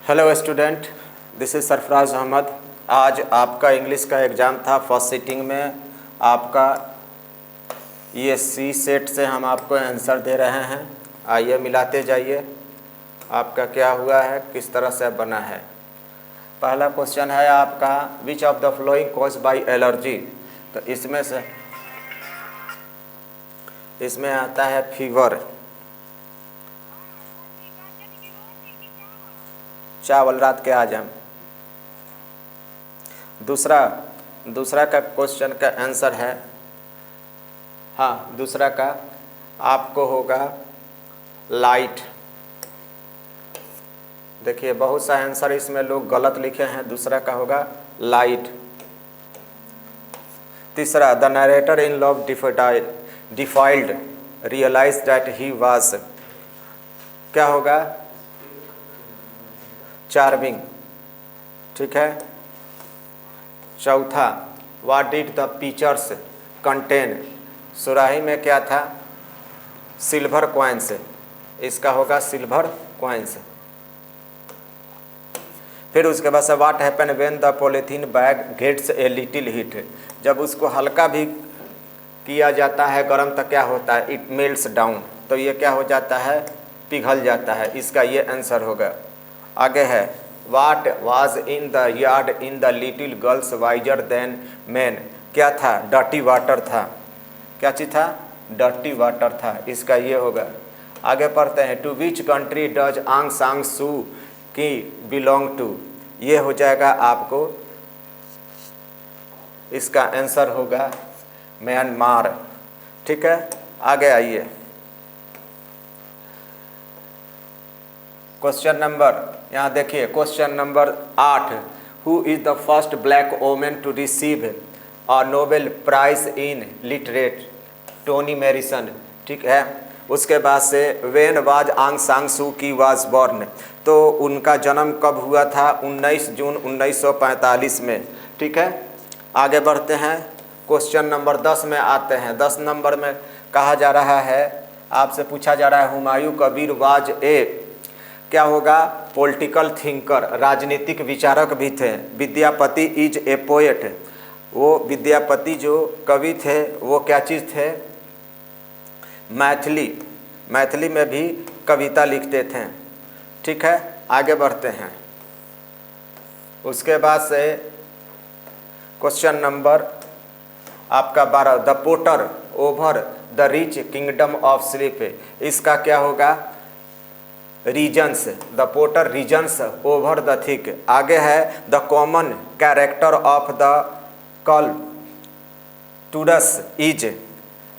Hello student, this is Sarfaraz Ahmad. आज आपका English का एग्ज़ाम था फर्स्ट सिटिंग में। आपका ये सी सेट से हम आपको आंसर दे रहे हैं। आइए मिलाते जाइए आपका क्या हुआ है, किस तरह से बना है। पहला क्वेश्चन है आपका, which of the flowing cause by allergy. तो इसमें आता है फीवर, चावल रात के आज हम। दूसरा का क्वेश्चन का आंसर है, दूसरा का आपको होगा लाइट। देखिए बहुत सा आंसर इसमें लोग गलत लिखे हैं, दूसरा का होगा लाइट। तीसरा, the narrator in love defiled realise that he was, क्या होगा? चार्मिंग। ठीक है। चौथा, what did the pictures contain, सुराही में क्या था? सिल्वर कॉइन्स, इसका होगा सिल्वर कॉइन्स। फिर उसके बाद से what happen when the polythene bag gets a little heat, जब उसको हल्का भी किया जाता है गर्म तो क्या होता है? इट मेल्ट्स डाउन, तो ये क्या हो जाता है? पिघल जाता है। इसका ये आंसर होगा। आगे है, what was in the yard in the little girls visor then man, क्या था? डर्टी वाटर था। क्या चीज़ था? डर्टी वाटर था। इसका ये होगा। आगे पढ़ते हैं, टू विच कंट्री डज आंग सांग सू की बिलोंग टू, ये हो जाएगा आपको, इसका आंसर होगा म्यांमार। ठीक है। आगे आइए, क्वेश्चन नंबर, यहाँ देखिए question number 8, who is the first black women to receive a Nobel prize in literature, Toni Morrison. ठीक है। उसके बाद से व्हेन वाज आंग सांग सू की वाज बॉर्न, तो उनका जन्म कब हुआ था? 19 जून 1945 में। ठीक है। आगे बढ़ते हैं, क्वेश्चन नंबर 10 में आते हैं। 10 नंबर में कहा जा रहा है, आपसे पूछा जा रहा है, हुमायूं कबीर वाज ए, क्या होगा? पॉलिटिकल थिंकर, राजनीतिक विचारक भी थे। विद्यापति इज ए पोएट, वो विद्यापति जो कवि थे वो क्या चीज़ थे? मैथिली में भी कविता लिखते थे। ठीक है। आगे बढ़ते हैं। उसके बाद से क्वेश्चन नंबर आपका 12, the potter over the rich kingdom of sleep, इसका क्या होगा? Reigns, the potter reigns over the thick. आगे है, the common character of the multitudes is,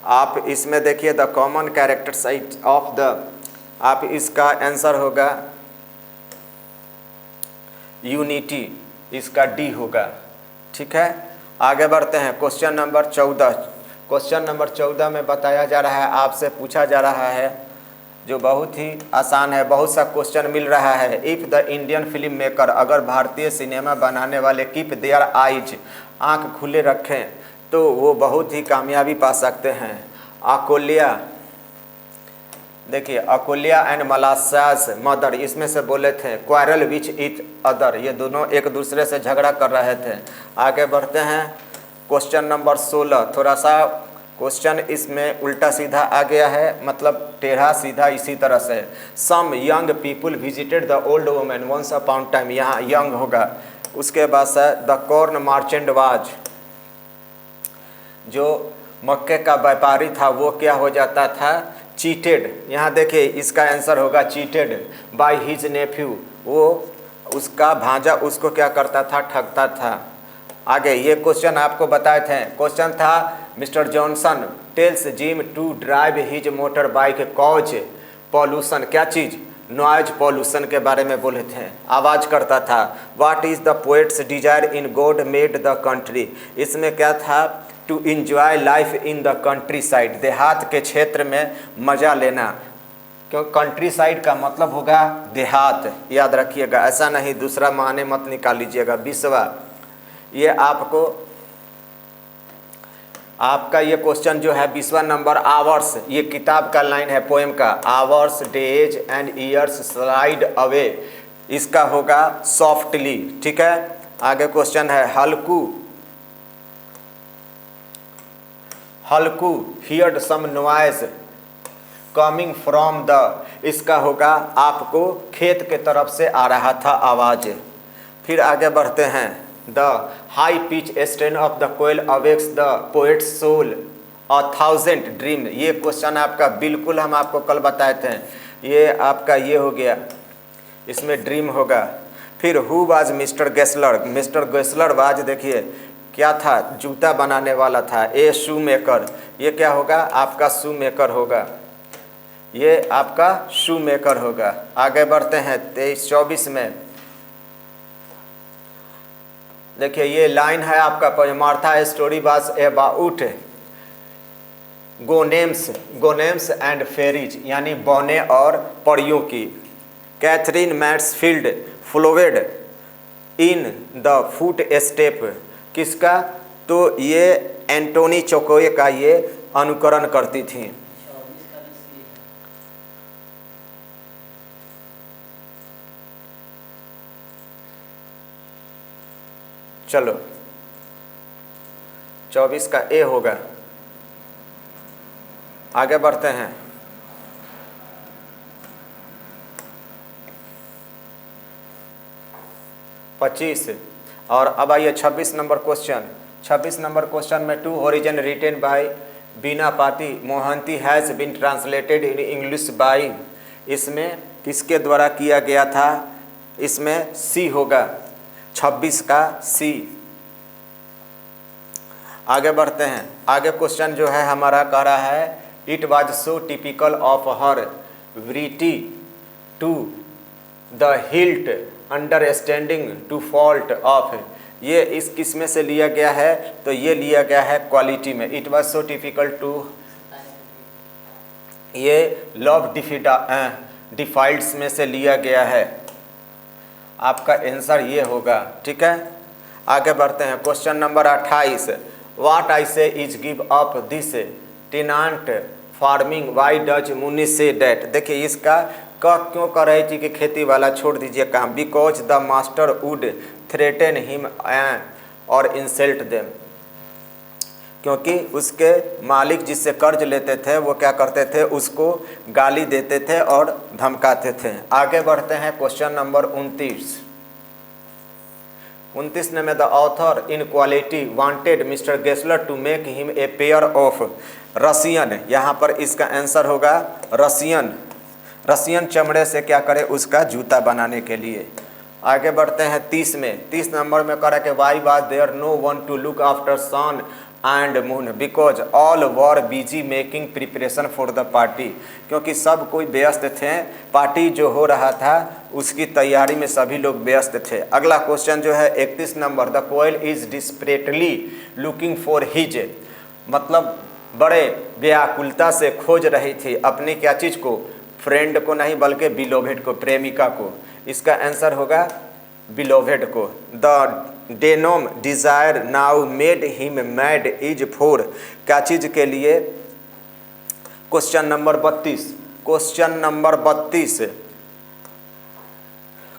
आप इसमें देखिए the common character sight of the, आप इसका आंसर होगा यूनिटी, इसका डी होगा। ठीक है। आगे बढ़ते हैं, क्वेश्चन नंबर 14। क्वेश्चन नंबर 14 में बताया जा रहा है, आपसे पूछा जा रहा है, जो बहुत ही आसान है, बहुत सा क्वेश्चन मिल रहा है। If the Indian film maker, अगर भारतीय सिनेमा बनाने वाले कीप देयर आइज, आँख खुले रखें तो वो बहुत ही कामयाबी पा सकते हैं। अकोलिया, देखिए अकोलिया एंड मलासास मदर, इसमें से बोले थे क्वारल विच इच अदर, ये दोनों एक दूसरे से झगड़ा कर रहे थे। आगे बढ़ते हैं, क्वेश्चन नंबर 16। थोड़ा सा क्वेश्चन इसमें उल्टा सीधा आ गया है, मतलब टेढ़ा सीधा इसी तरह से। Some young people visited the old women once upon time, यहाँ यंग होगा। उसके बाद से द कॉर्न मार्चेंट वाज, जो मक्के का व्यापारी था वो क्या हो जाता था? चीटेड। यहाँ देखिए इसका आंसर होगा चीटेड बाय हिज नेफ्यू, वो उसका भांजा उसको क्या करता था? ठगता था। आगे ये क्वेश्चन आपको बताए थे, क्वेश्चन था, mister Johnson tells Jim to drive his motor bike cause pollution, क्या चीज़? नॉइज पॉल्यूशन के बारे में बोले थे, आवाज़ करता था। What is the poet's desire in God made the country, इसमें क्या था? To enjoy life in the country side, देहात के क्षेत्र में मज़ा लेना, क्यों? कंट्री साइड का मतलब होगा देहात, याद रखिएगा, ऐसा नहीं दूसरा माने मत निकाल लीजिएगा। 20वां, ये आपका ये क्वेश्चन जो है 20वां नंबर, आवर्स, ये किताब का लाइन है पोएम का, hours days and years slide away इसका होगा सॉफ्टली। ठीक है, आगे क्वेश्चन है Halku, Halku heard some noise coming from the, इसका होगा आपको खेत के तरफ से आ रहा था आवाज। फिर आगे बढ़ते हैं, the high pitch strain of the koel awakes the poet's soul 1000 dream, ये क्वेश्चन आपका बिल्कुल हम आपको कल बताए थे, ये आपका ये हो गया, इसमें ड्रीम होगा। फिर who was mister Gessler, mister Gessler was देखिए क्या था, जूता बनाने वाला था। ए शू मेकर, ये क्या होगा आपका शू मेकर होगा, ये आपका शू मेकर होगा। आगे बढ़ते हैं 23-24 में, देखिए ये लाइन है आपका, Martha story was about gnomes, gnomes and fairies, यानी बौने और परियों की। Katherine Mansfield followed in the foot step, किसका, तो ये एंटोनी चोकोए का ये अनुकरण करती थी। चलो 24 का ए होगा। आगे बढ़ते हैं, 25 और अब आइए 26 नंबर क्वेश्चन। 26 नंबर क्वेश्चन में to origin written by Bina Pani Mohanty has been translated in English by, इसमें किसके द्वारा किया गया था, इसमें सी होगा, 26 का सी। आगे बढ़ते हैं, आगे क्वेश्चन जो है हमारा कह रहा है it was so typical of her verity to the hilt understanding to fault of, ये इस किस में से लिया गया है, तो ये लिया गया है क्वालिटी में। It was so typical to, ये लव डिफाइल्ड्स में से लिया गया है, आपका आंसर ये होगा। ठीक है, आगे बढ़ते हैं question number 28, what I say is give up this tenant farming why Dutch मुनि से डैट, देखिए इसका क्यों कर रही थी कि खेती वाला छोड़ दीजिए काम, because the master would threaten him और इंसल्ट देम, क्योंकि उसके मालिक जिससे कर्ज लेते थे वो क्या करते थे, उसको गाली देते थे और धमकाते थे। आगे बढ़ते हैं क्वेश्चन नंबर 29। 29 में the author in quality wanted mister Gessler to make him a pair of Russian, यहाँ पर इसका आंसर होगा रसियन, रसियन चमड़े से क्या करे, उसका जूता बनाने के लिए। आगे बढ़ते हैं 30 में। 30 नंबर में कह रहा है कि why was there no one to look after sun and moon because all were busy making preparation for the party, क्योंकि सब कोई व्यस्त थे, पार्टी जो हो रहा था उसकी तैयारी में सभी लोग व्यस्त थे। अगला क्वेश्चन जो है 31 number, the koel is desperately looking for his, मतलब बड़े व्याकुलता से खोज रही थी अपनी क्या चीज़ को, फ्रेंड को नहीं बल्कि बिलोवेड को, प्रेमिका को, इसका आंसर होगा बिलोवेड को। The demon desire now made him mad is for, क्या चीज़ के लिए, question number 32, question number 32,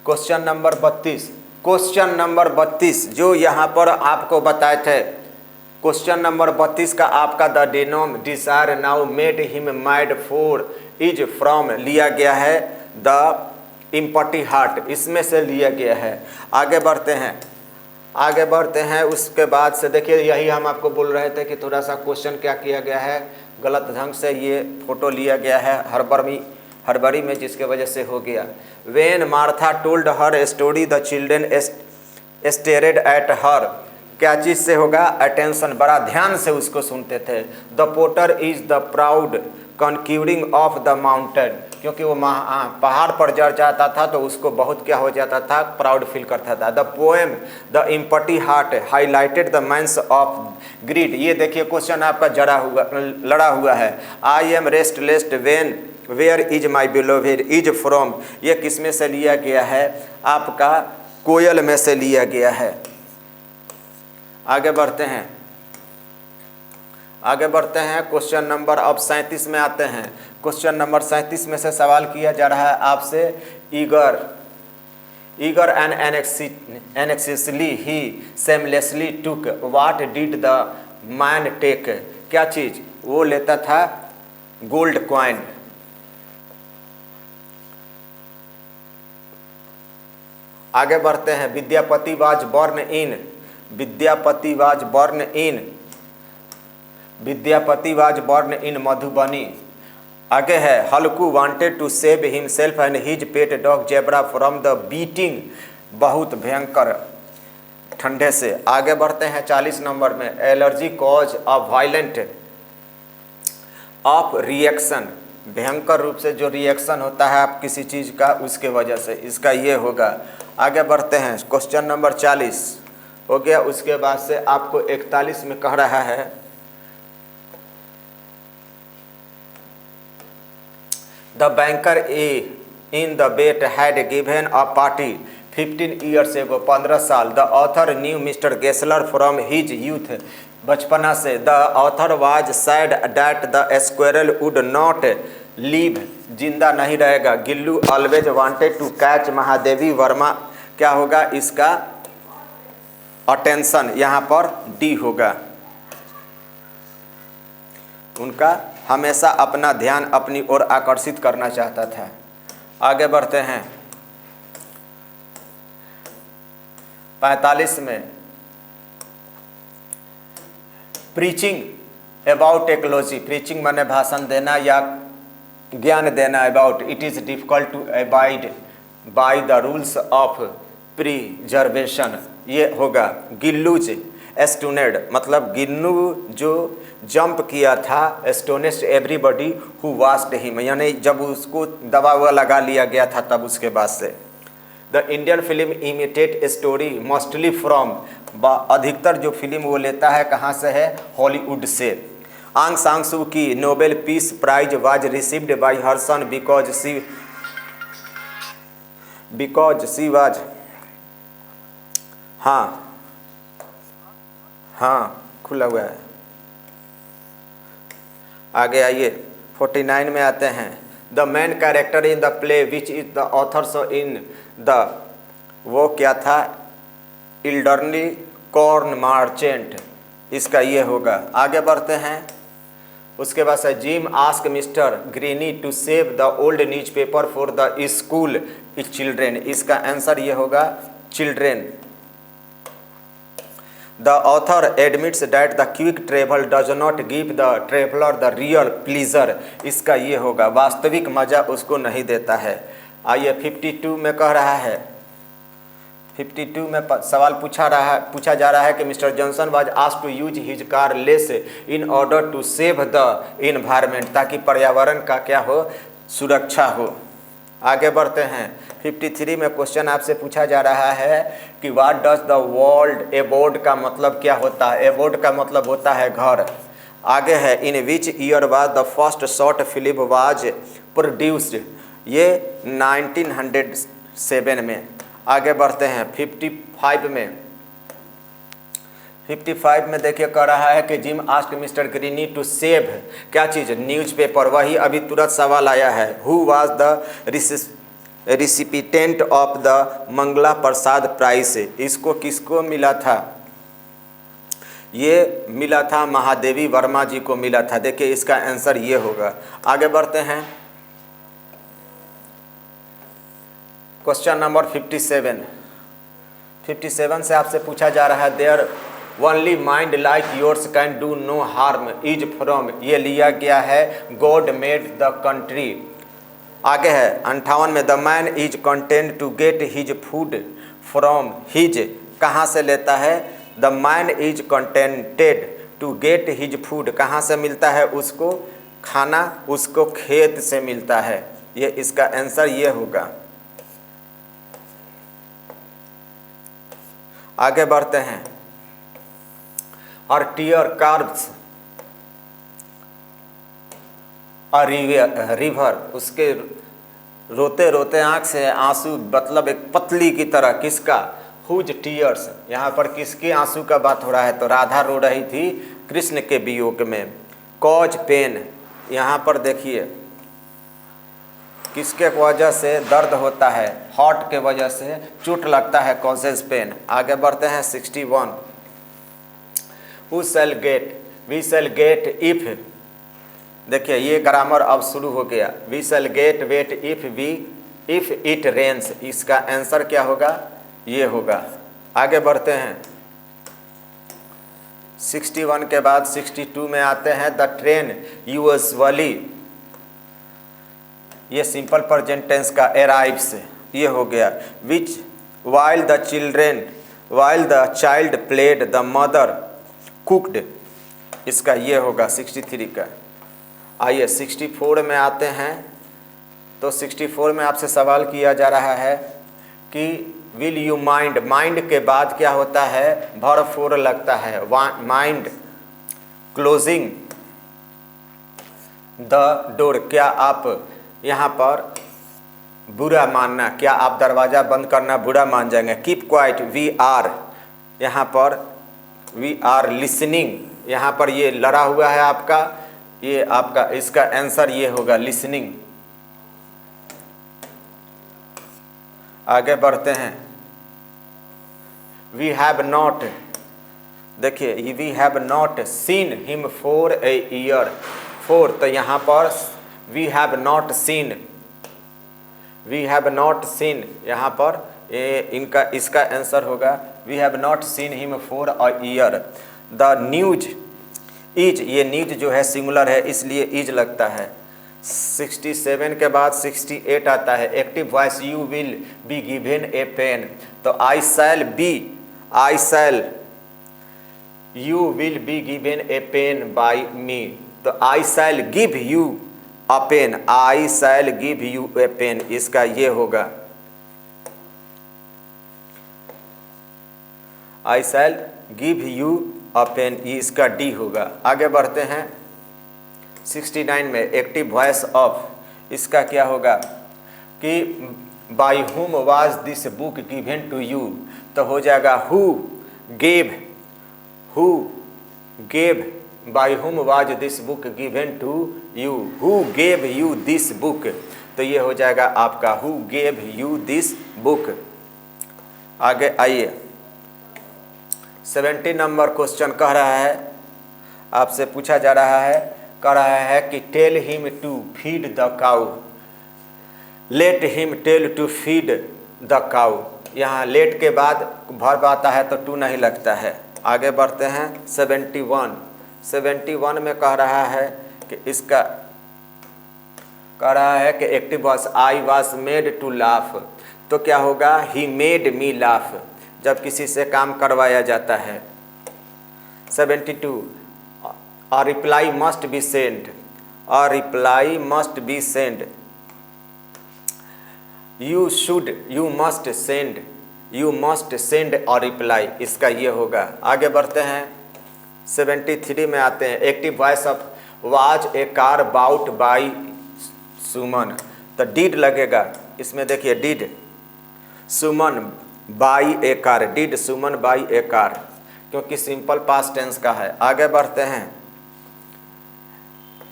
question number 32, question number 32 जो यहाँ पर आपको बताए थे, क्वेश्चन नंबर 32 का आपका the demon desire now made him mad for is from लिया गया है द इम्पटी हार्ट, इसमें से लिया गया है। आगे बढ़ते हैं, आगे बढ़ते हैं, उसके बाद से देखिए यही हम आपको बोल रहे थे कि थोड़ा सा क्वेश्चन क्या किया गया है, गलत ढंग से ये फोटो लिया गया है हड़बड़ी में, जिसके वजह से हो गया। When Martha told her story the children stared at her, क्या चीज़ से होगा, अटेंशन, बड़ा ध्यान से उसको सुनते थे। The potter is the proud conquering of the mountain, क्योंकि वो पहाड़ पर चढ़ जाता था तो उसको बहुत क्या हो जाता था, प्राउड फील करता था। The poem the empty heart highlighted the man's of greed, ये देखिए क्वेश्चन आपका लड़ा हुआ है। I am restless when where is my beloved is from, ये किस में से लिया गया है, आपका कोयल में से लिया गया है। आगे बढ़ते हैं, आगे बढ़ते हैं क्वेश्चन नंबर अब 37 में आते हैं। क्वेश्चन नंबर 37 में से सवाल किया जा रहा है आपसे, eager eager and anxiously he seamlessly took what did the man take, क्या चीज वो लेता था? Gold coin. आगे बढ़ते हैं। Vidyapati was born in, Vidyapati was born in, Vidyapati was born in Madhubani. आगे है Halku wanted to save himself and his pet dog Jabra from the beating, बहुत भयंकर ठंडे से। आगे बढ़ते हैं 40 नंबर में। Allergy cause a violent of reaction, भयंकर रूप से जो रिएक्शन होता है आप किसी चीज़ का उसके वजह से, इसका ये होगा। आगे बढ़ते हैं। क्वेश्चन नंबर 40 हो गया। उसके बाद से आपको 41 में कह रहा है the banker a in the bet had given a party 15 years ago, 15 साल। The author knew mister Gessler from his youth, बचपना से। The author was sad that the squirrel would not live, जिंदा नहीं रहेगा। Gillu always wanted to catch Mahadevi Verma, क्या होगा इसका? Attention, यहाँ पर डी होगा। उनका हमेशा अपना ध्यान अपनी ओर आकर्षित करना चाहता था। आगे बढ़ते हैं 45 में। प्रीचिंग अबाउट टेक्नोलॉजी, प्रीचिंग माने भाषण देना या ज्ञान देना। About it is difficult to abide by the rules of preservation, ये होगा। गिल्लूज एस्टोनेड, मतलब गिन्नू जो जंप किया था, astonished everybody who washed him, यानी जब उसको दवा हुआ लगा लिया गया था तब उसके बाद से। The Indian film imitate story mostly from, अधिकतर जो फिल्म वो लेता है कहाँ से है? हॉलीवुड से। आंग सांग सू की Nobel peace prize was received by her son because she was, हाँ खुला हुआ है। आगे आइए 49 में आते हैं। The main character in the play which is the author's in the, वो क्या था? इल्डर्ली कॉर्न मार्चेंट, इसका ये होगा। आगे बढ़ते हैं। उसके बाद से Jim ask mister Greeny to save the old newspaper for the school children, इसका आंसर ये होगा children. The author admits that the quick travel does not give the traveller the real pleasure, इसका ये होगा वास्तविक मजा उसको नहीं देता है। आइए 52 में कह रहा है, 52 में सवाल पूछा जा रहा है कि mister Johnson was asked to use his car less in order to save the environment, ताकि पर्यावरण का क्या हो? सुरक्षा हो। आगे बढ़ते हैं 53 में क्वेश्चन आपसे पूछा जा रहा है कि what does the world abode का मतलब क्या होता है? एबोर्ड का मतलब होता है घर। आगे है in which year was the first short film was produced, ये 1907 में। आगे बढ़ते हैं 55 में। 55 में देखिए कह रहा है कि Jim asked mister Greeny to save क्या चीज़? न्यूज़पेपर, वही अभी तुरंत सवाल आया है। Who was the recipient of the Mangla Prasad prize, इसको किसको मिला था? ये मिला था महादेवी वर्मा जी को मिला था। देखिए इसका आंसर ये होगा। आगे बढ़ते हैं क्वेश्चन नंबर 57। 57 से आपसे पूछा जा रहा है there only mind like yours can do no harm is from, ये लिया गया है गॉड मेड द कंट्री। आगे है 58 में the man is content to get his food from his, कहाँ से लेता है? The man is contented to get his food, कहाँ से मिलता है उसको खाना? उसको खेत से मिलता है। ये इसका आंसर ये होगा। आगे बढ़ते हैं। और टीयर कार्ब्स अ रिवर, उसके रोते रोते आँख से आंसू, मतलब एक पतली की तरह। किसका? हुज टीयर्स, यहाँ पर किसके आंसू का बात हो रहा है? तो राधा रो रही थी कृष्ण के वियोग में। कॉज पेन, यहाँ पर देखिए किसके वजह से दर्द होता है? हॉट के वजह से चोट लगता है, कॉजेज पेन। आगे बढ़ते हैं 61। Who shall get, we shall get if, देखिए ये ग्रामर अब शुरू हो गया। We shall get wet if it rains, इसका आंसर क्या होगा? ये होगा। आगे बढ़ते हैं 61 के बाद 62 में आते हैं। द ट्रेन यूजुअली, ये सिंपल प्रेजेंट टेंस का अराइव्स, ये हो गया। Which while the child played the mother cooked, इसका ये होगा 63 का। आइए 64 में आते हैं। तो 64 में आपसे सवाल किया जा रहा है कि विल यू माइंड, माइंड के बाद क्या होता है? वर्ब 4 लगता है। माइंड क्लोजिंग द डोर, क्या आप यहाँ पर बुरा मानना, क्या आप दरवाज़ा बंद करना बुरा मान जाएंगे? कीप क्वाइट, वी आर, यहाँ पर वी आर लिसनिंग, यहाँ पर ये लड़ा हुआ है आपका, ये आपका, इसका आंसर ये होगा लिसनिंग। आगे बढ़ते हैं। वी हैव नॉट, देखिए we have not seen him for a year, for, तो यहाँ पर we have not seen, we have not seen, यहाँ पर इनका इसका आंसर होगा we have not seen him for a year. The news is, ये न्यूज जो है सिंगुलर है इसलिए इज लगता है। 67 के बाद 68 आता है। Active voice, you will be given a pen, तो I shall be, I shall, you will be given a pen by me, तो I shall give you a pen, I shall give you a pen, इसका ये होगा I shall give you a pen, ये इसका D होगा। आगे बढ़ते हैं 69 में। एक्टिव वॉइस ऑफ, इसका क्या होगा कि by whom was this book given to you, तो हो जाएगा who gave, by whom was this book given to you, who gave you this book, तो ये हो जाएगा आपका who gave you this book. आगे आइए 70 नंबर क्वेश्चन कह रहा है, आपसे पूछा जा रहा है, कह रहा है कि tell him to feed the cow, let him tell to feed the cow, यहाँ लेट के बाद वर्ब आता है तो टू नहीं लगता है। आगे बढ़ते हैं 71 में कह रहा है कि इसका कह रहा है कि active voice, I was made to laugh, तो क्या होगा? ही मेड मी लाफ, जब किसी से काम करवाया जाता है। 72 a reply must be send, a reply must be send, you should, you must send a reply, इसका ये होगा। आगे बढ़ते हैं 73 में आते हैं। Active voice of was a car bought by Suman, तो डिड लगेगा इसमें, देखिए did Suman buy a car, did Suman buy a car, क्योंकि सिंपल पास्ट टेंस का है। आगे बढ़ते हैं।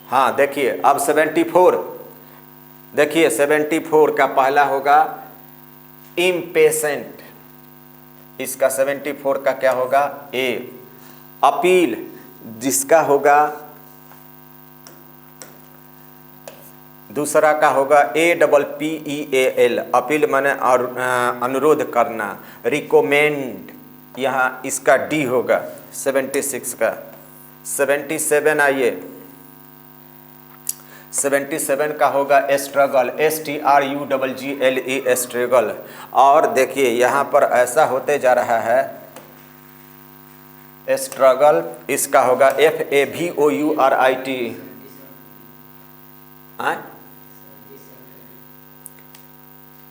हाँ देखिए अब 74, देखिए 74 का पहला होगा इम्पेशेंट, इसका 74 का क्या होगा? ए। अपील, जिसका होगा दूसरा का होगा APPEAL, अपील माने अनुरोध करना। रिकमेंड, यहाँ इसका डी होगा 76 का। 77 आइए 77 का होगा स्ट्रगल, STRUGGLE स्ट्रगल। और देखिए यहाँ पर ऐसा होते जा रहा है स्ट्रगल, इसका होगा FAVOURIT।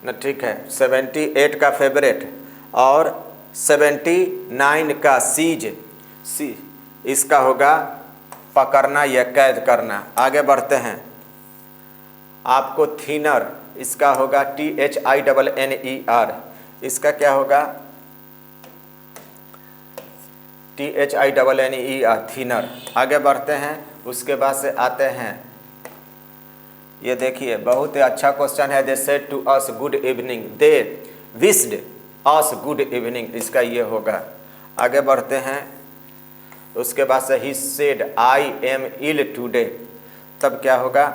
न ठीक है 78 का फेवरेट और 79 का सीज, इसका होगा पकड़ना या कैद करना। आगे बढ़ते हैं। आपको थिनर, इसका होगा THINNER, इसका क्या होगा? THINNER, thinner. आगे बढ़ते हैं। उसके बाद से आते हैं ये देखिए बहुत ही अच्छा क्वेश्चन है। They said to us good evening, they wished us good evening, इसका ये होगा। आगे बढ़ते हैं। उसके बाद से he said I am ill today, तब क्या होगा?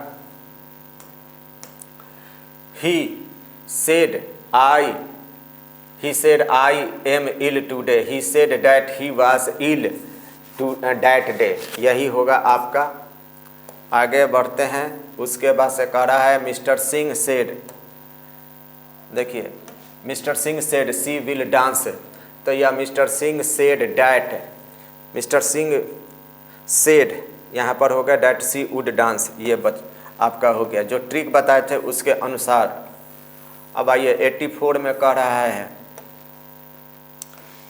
He said I am ill today, he said that he was ill to that day, यही होगा आपका। आगे बढ़ते हैं। उसके बाद से कह रहा है मिस्टर सिंह सेड, देखिए mister Singh said she will dance, तो यह mister Singh said that, mister Singh said यहाँ पर हो गया डैट सी वुड डांस, ये आपका हो गया जो ट्रिक बताए थे उसके अनुसार। अब आइए 84 में कह रहा है,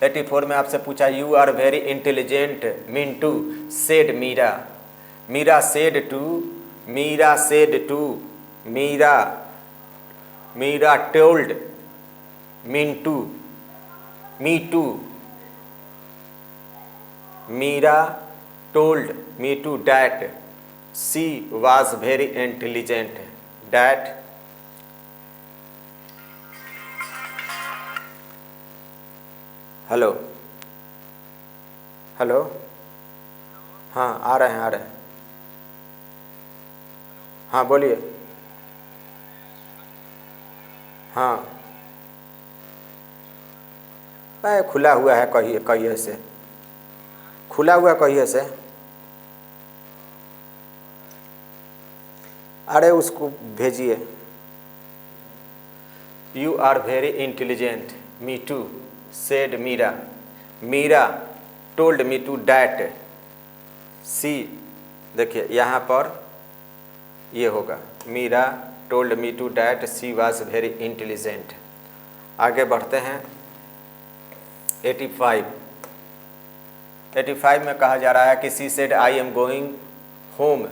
84 में आपसे पूछा you are very intelligent Mintu said Meera, Meera said to Meera told Mintu me to, Meera told me to that she was very intelligent, that hello hello, हाँ आ रहे हैं, हाँ बोलिए, हाँ खुला हुआ है, कहिए से खुला हुआ, कहिए से। अरे उसको भेजिए। You are very intelligent me to said Meera, Meera told me to that she, देखिए यहाँ पर ये होगा Meera told me to that she was very intelligent. आगे बढ़ते हैं। 85 में कहा जा रहा है कि she said I am going home,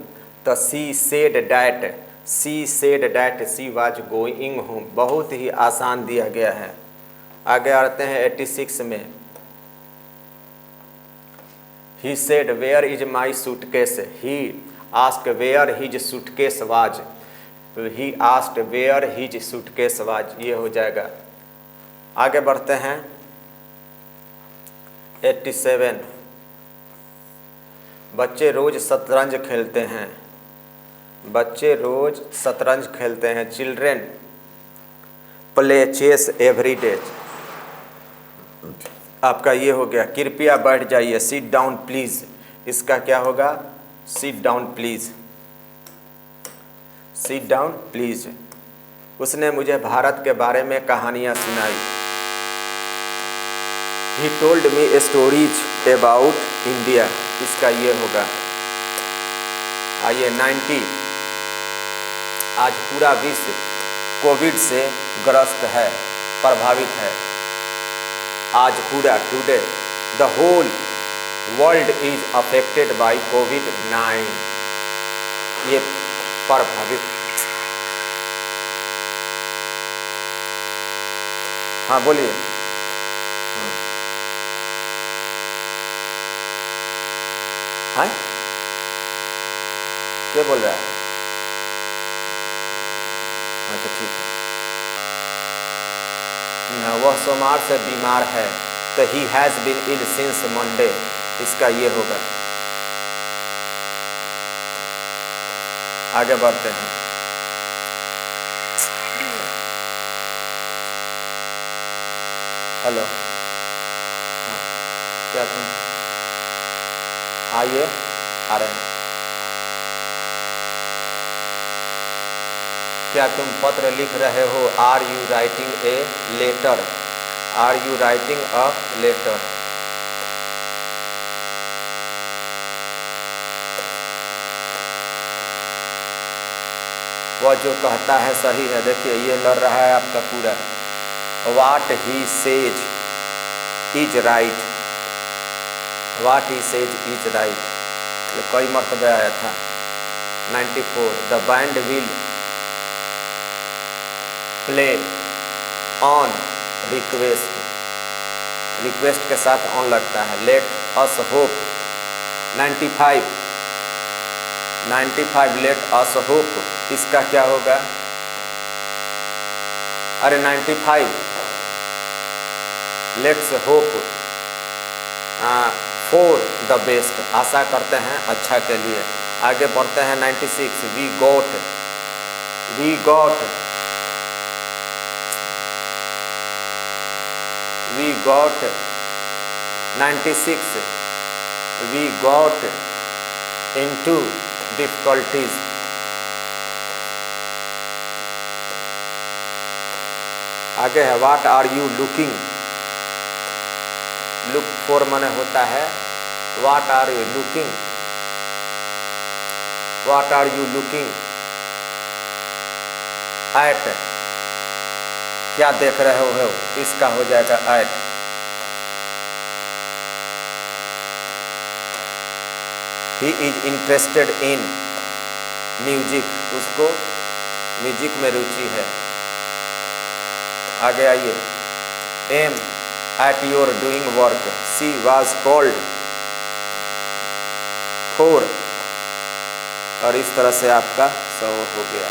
तो she said that she was going home, बहुत ही आसान दिया गया है। आगे आते हैं 86 में। He said where is my suitcase, he asked where his suitcase was, he asked where his suitcase was, ये हो जाएगा। आगे बढ़ते हैं 87, बच्चे रोज शतरंज खेलते हैं, बच्चे रोज शतरंज खेलते हैं, children play chess every day, आपका ये हो गया। कृपया बैठ जाइए, सिट डाउन प्लीज, इसका क्या होगा? Sit down please, sit down please. उसने मुझे भारत के बारे में कहानियाँ सुनाई, he told me stories about India, इसका ये होगा। आइए 90, आज पूरा विश्व कोविड से ग्रस्त है, प्रभावित है। आज पूरा today the whole world is affected by कोविड-19, ये प्रभावित। हाँ बोलिए। हाँ क्या बोल रहा है? अच्छा ठीक है। वह सोमवार से बीमार है, तो he has been ill since Monday, इसका ये होगा। आगे बढ़ते हैं। हेलो, हाँ क्या तुम आइए, आ रहे हैं। क्या तुम पत्र लिख रहे हो? Are you writing a letter? Are you writing a letter? वह जो कहता है सही है, देखिए ये लड़ रहा है आपका पूरा। What he says is right, what he says is right, ये कई मरतबे आया था। 94, the band will play on request, request के साथ ऑन लगता है। Let us hope. 95, 95 let us hope, इसका क्या होगा? अरे 95 let's hope for the best, आशा करते हैं अच्छा के लिए। आगे बढ़ते हैं 96 we got 96 we got into difficulties। आगे है what are you looking, look for माने होता है what are you looking, what are you looking at, क्या देख रहे हो, इसका हो जाएगा at. He is interested in music, उसको म्यूजिक में रुचि है। आगे आइए am at your doing work, she was called for, और इस तरह से आपका 100 हो गया।